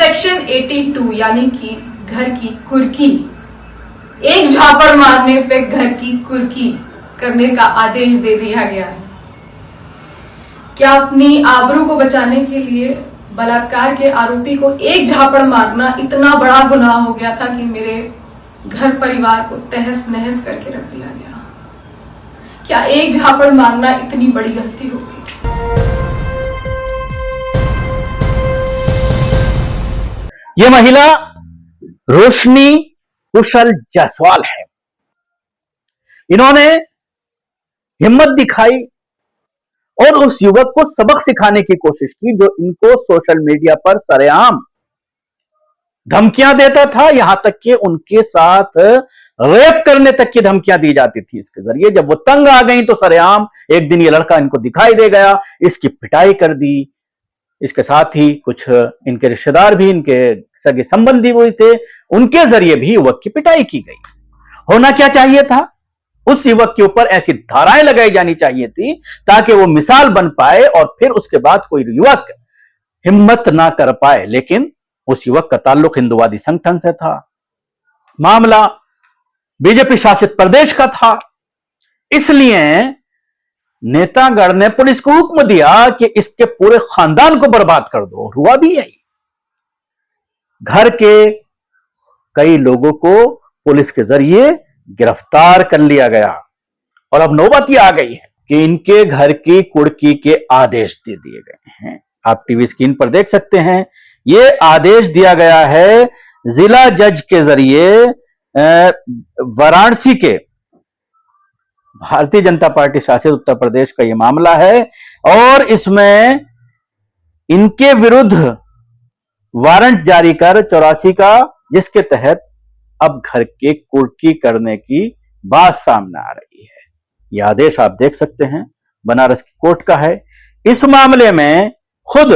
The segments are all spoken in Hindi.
सेक्शन 82 यानी कि घर की कुर्की, एक झापड़ मारने पे घर की कुर्की करने का आदेश दे दिया गया है। क्या अपनी आबरू को बचाने के लिए बलात्कार के आरोपी को एक झापड़ मारना इतना बड़ा गुनाह हो गया था कि मेरे घर परिवार को तहस नहस करके रख दिया गया? क्या एक झापड़ मारना इतनी बड़ी गलती हो गई? ये महिला रोशनी कुशल जायसवाल है। इन्होंने हिम्मत दिखाई और उस युवक को सबक सिखाने की कोशिश की जो इनको सोशल मीडिया पर सरेआम धमकियां देता था, यहां तक कि उनके साथ रेप करने तक की धमकियां दी जाती थी इसके जरिए। जब वो तंग आ गई तो सरेआम एक दिन ये लड़का इनको दिखाई दे गया, इसकी पिटाई कर दी। इसके साथ ही कुछ इनके रिश्तेदार भी, इनके सगे संबंधी हुए थे, उनके जरिए भी युवक की पिटाई की गई। होना क्या चाहिए था? उस युवक के ऊपर ऐसी धाराएं लगाई जानी चाहिए थी ताकि वो मिसाल बन पाए और फिर उसके बाद कोई युवक हिम्मत ना कर पाए। लेकिन उस युवक का ताल्लुक हिंदुवादी संगठन से था, मामला बीजेपी शासित प्रदेश का था, इसलिए नेतागढ़ ने पुलिस को हुक्म दिया कि इसके पूरे खानदान को बर्बाद कर दो। हुआ भी यही। घर के कई लोगों को पुलिस के जरिए गिरफ्तार कर लिया गया और अब नौबत ये आ गई है कि इनके घर की कुर्की के आदेश दे दिए गए हैं। आप टीवी स्क्रीन पर देख सकते हैं, ये आदेश दिया गया है जिला जज के जरिए वाराणसी के भारतीय जनता पार्टी शासित उत्तर प्रदेश का यह मामला है और इसमें इनके विरुद्ध वारंट जारी कर 84 का, जिसके तहत अब घर के कुर्की करने की बात सामने आ रही है। यह आदेश आप देख सकते हैं, बनारस की कोर्ट का है। इस मामले में खुद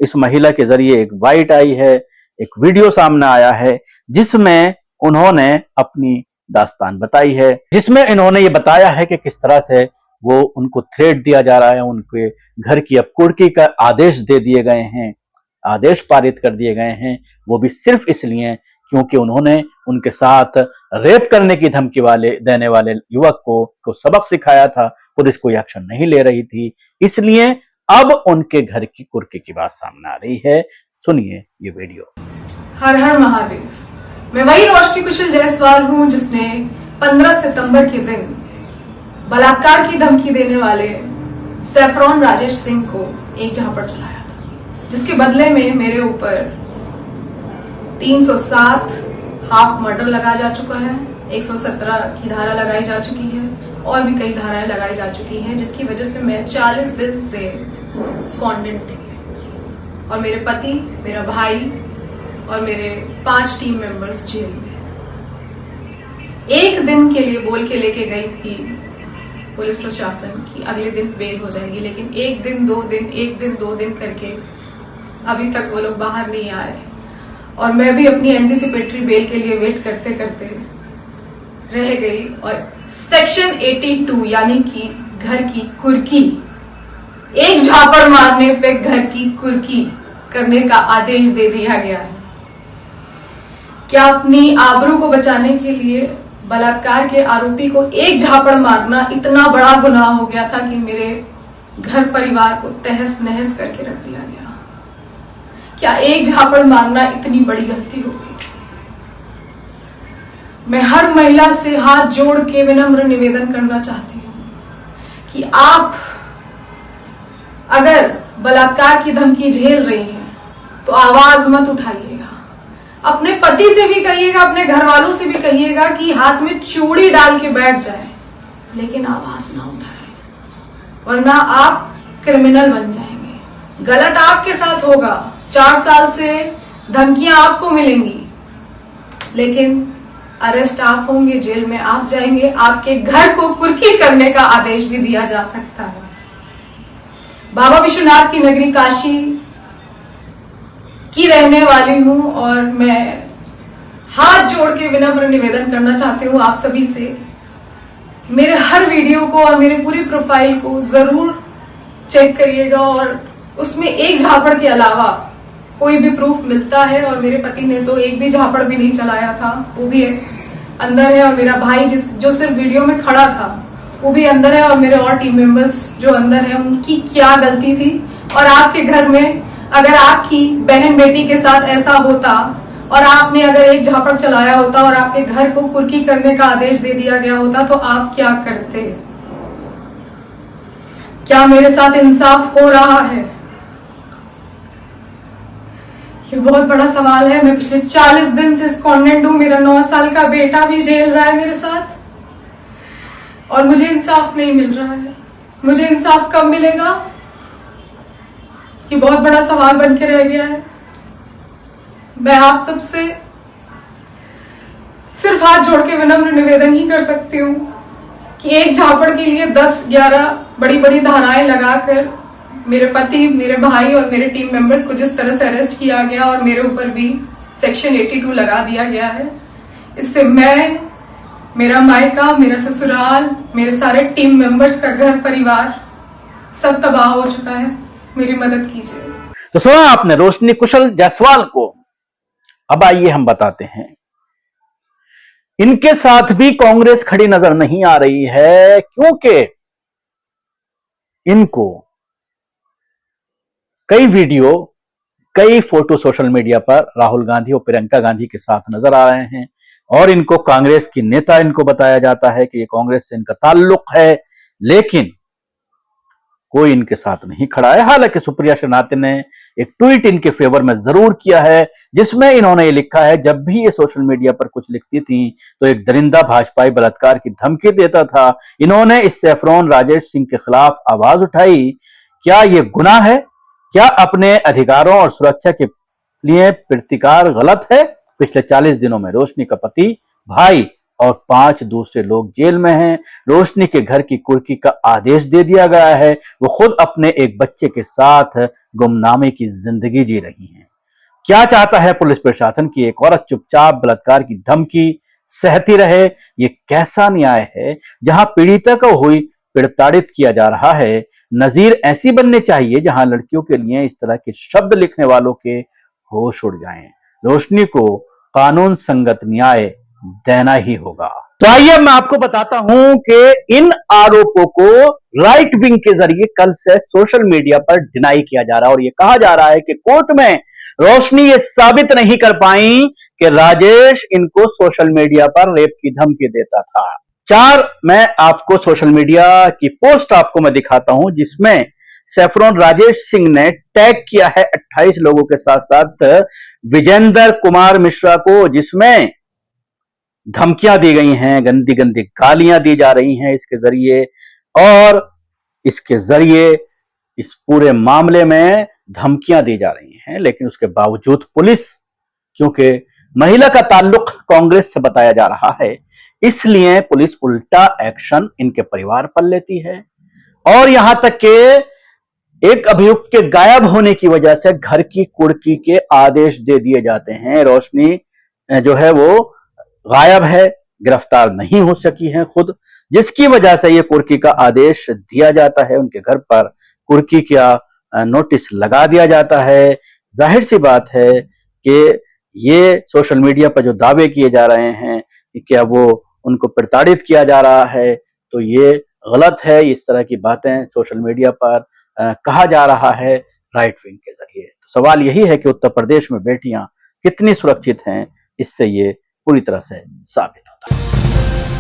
इस महिला के जरिए एक बाइट आई है, एक वीडियो सामने आया है जिसमें उन्होंने अपनी दास्तान बताई है, जिसमें इन्होंने ये बताया है कि किस तरह से वो उनको थ्रेट दिया जा रहा है, उनके घर की अब कुर्की का आदेश दे दिए गए हैं, आदेश पारित कर दिए गए हैं, वो भी सिर्फ इसलिए क्योंकि उन्होंने उनके साथ रेप करने की धमकी देने वाले युवक को सबक सिखाया था। पुलिस कोई एक्शन नहीं ले रही थी, इसलिए अब उनके घर की कुर्की की बात सामने आ रही है। सुनिए ये वीडियो। हर हर महादेव। मैं वही रोशनी कुशल जायसवाल हूं जिसने 15 सितंबर के दिन बलात्कार की धमकी देने वाले सैफरॉन राजेश सिंह को एक झापड़ चलाया था, जिसके बदले में मेरे ऊपर 307 हाफ मर्डर लगाया जा चुका है, 117 की धारा लगाई जा चुकी है और भी कई धाराएं लगाई जा चुकी हैं, जिसकी वजह से मैं 40 दिन से स्कॉन्डेंट थी और मेरे पति, मेरा भाई और मेरे 5 टीम मेंबर्स जेल में। एक दिन के लिए बोल के लेके गई थी पुलिस प्रशासन की अगले दिन बेल हो जाएगी, लेकिन एक दिन 2 दिन, एक दिन 2 दिन करके अभी तक वो लोग बाहर नहीं आए और मैं भी अपनी एंटीसिपेटरी बेल के लिए वेट करते करते रह गई और सेक्शन 82 यानी कि घर की कुर्की, एक झापड़ मारने पे घर की कुर्की करने का आदेश दे दिया गया है। क्या अपनी आबरू को बचाने के लिए बलात्कार के आरोपी को एक झापड़ मारना इतना बड़ा गुनाह हो गया था कि मेरे घर परिवार को तहस नहस करके रख दिया गया? क्या एक झापड़ मारना इतनी बड़ी गलती हो गई? मैं हर महिला से हाथ जोड़ के विनम्र निवेदन करना चाहती हूं कि आप अगर बलात्कार की धमकी झेल रही हैं तो आवाज मत उठाइएगा। अपने पति से भी कहिएगा, अपने घर वालों से भी कहिएगा कि हाथ में चूड़ी डाल के बैठ जाए, लेकिन आवाज ना उठाए, वरना आप क्रिमिनल बन जाएंगे। गलत आपके साथ होगा, 4 साल से धमकियां आपको मिलेंगी, लेकिन अरेस्ट आप होंगे, जेल में आप जाएंगे, आपके घर को कुर्की करने का आदेश भी दिया जा सकता है। बाबा विश्वनाथ की नगरी काशी की रहने वाली हूं और मैं हाथ जोड़ के विनम्र निवेदन करना चाहती हूं आप सभी से, मेरे हर वीडियो को और मेरे पूरी प्रोफाइल को जरूर चेक करिएगा और उसमें एक झापड़ के अलावा कोई भी प्रूफ मिलता है। और मेरे पति ने तो एक भी झापड़ भी नहीं चलाया था, वो भी अंदर है। और मेरा भाई जो सिर्फ वीडियो में खड़ा था वो भी अंदर है। और मेरे और टीम मेंबर्स जो अंदर है, उनकी क्या गलती थी। और आपके घर में अगर आपकी बहन बेटी के साथ ऐसा होता और आपने अगर एक झापड़ चलाया होता और आपके घर को कुर्की करने का आदेश दे दिया गया होता तो आप क्या करते? क्या मेरे साथ इंसाफ हो रहा है? ये बहुत बड़ा सवाल है। मैं पिछले 40 दिन से स्कॉन्डेंट हूं। मेरा 9 साल का बेटा भी जेल रहा है मेरे साथ और मुझे इंसाफ नहीं मिल रहा है। मुझे इंसाफ कब मिलेगा? ये बहुत बड़ा सवाल बन के रह गया है। मैं आप सबसे सिर्फ हाथ जोड़ के विनम्र निवेदन ही कर सकती हूँ कि एक झापड़ के लिए 10-11 बड़ी बड़ी धाराएं लगाकर मेरे पति, मेरे भाई और मेरे टीम मेंबर्स को जिस तरह से अरेस्ट किया गया और मेरे ऊपर भी सेक्शन 82 लगा दिया गया है, इससे मैं, मेरा मायका, मेरा ससुराल, मेरे सारे टीम मेंबर्स का घर परिवार सब तबाह हो चुका है। मेरी मदद कीजिए। तो सुना आपने रोशनी कुशल जायसवाल को। अब आइए हम बताते हैं, इनके साथ भी कांग्रेस खड़ी नजर नहीं आ रही है, क्योंकि इनको कई वीडियो, कई फोटो सोशल मीडिया पर राहुल गांधी और प्रियंका गांधी के साथ नजर आ रहे हैं और इनको कांग्रेस की नेता इनको बताया जाता है कि ये कांग्रेस से इनका ताल्लुक है, लेकिन कोई इनके साथ नहीं खड़ा है। हालांकि सुप्रिया श्रीनाथ ने एक ट्वीट इनके फेवर में जरूर किया है, जिसमें इन्होंने ये लिखा है, जब भी ये सोशल मीडिया पर कुछ लिखती थी तो एक दरिंदा भाजपाई बलात्कार की धमकी देता था। इन्होंने इस सैफरॉन राजेश सिंह के खिलाफ आवाज उठाई। क्या ये गुनाह है? क्या अपने अधिकारों और सुरक्षा के लिए प्रतिकार गलत है? पिछले 40 दिनों में रोशनी का पति, भाई और 5 दूसरे लोग जेल में हैं। रोशनी के घर की कुर्की का आदेश दे दिया गया है। वो खुद अपने एक बच्चे के साथ गुमनामी की जिंदगी जी रही हैं। क्या चाहता है पुलिस प्रशासन की एक औरत चुपचाप बलात्कार की धमकी सहती रहे? ये कैसा न्याय है जहां पीड़िता को हुई प्रताड़ित किया जा रहा है? नजीर ऐसी बनने चाहिए जहां लड़कियों के लिए इस तरह के शब्द लिखने वालों के होश उड़ जाएं। रोशनी को कानून संगत न्याय देना ही होगा। तो आइए मैं आपको बताता हूं कि इन आरोपों को राइट विंग के जरिए कल से सोशल मीडिया पर डिनाई किया जा रहा है और यह कहा जा रहा है कि कोर्ट में रोशनी ये साबित नहीं कर पाई कि राजेश इनको सोशल मीडिया पर रेप की धमकी देता था। 4 मैं आपको सोशल मीडिया की पोस्ट आपको मैं दिखाता हूं, जिसमें सैफरॉन राजेश सिंह ने टैग किया है 28 लोगों के साथ साथ विजेंद्र कुमार मिश्रा को, जिसमें धमकियां दी गई हैं, गंदी गंदी गालियां दी जा रही हैं इसके जरिए। और इसके जरिए इस पूरे मामले में धमकियां दी जा रही हैं, लेकिन उसके बावजूद पुलिस, क्योंकि महिला का ताल्लुक कांग्रेस से बताया जा रहा है, इसलिए पुलिस उल्टा एक्शन इनके परिवार पर लेती है। और यहां तक कि एक अभियुक्त के गायब होने की वजह से घर की कुर्की के आदेश दे दिए जाते हैं। रोशनी जो है वो गायब है, गिरफ्तार नहीं हो सकी है खुद, जिसकी वजह से ये कुर्की का आदेश दिया जाता है, उनके घर पर कुर्की का नोटिस लगा दिया जाता है। जाहिर सी बात है कि ये सोशल मीडिया पर जो दावे किए जा रहे हैं कि क्या वो उनको प्रताड़ित किया जा रहा है, तो ये गलत है। इस तरह की बातें सोशल मीडिया पर कहा जा रहा है राइट विंग के जरिए। तो सवाल यही है कि उत्तर प्रदेश में बेटियां कितनी सुरक्षित हैं, इससे ये पूरी तरह से साबित होता है।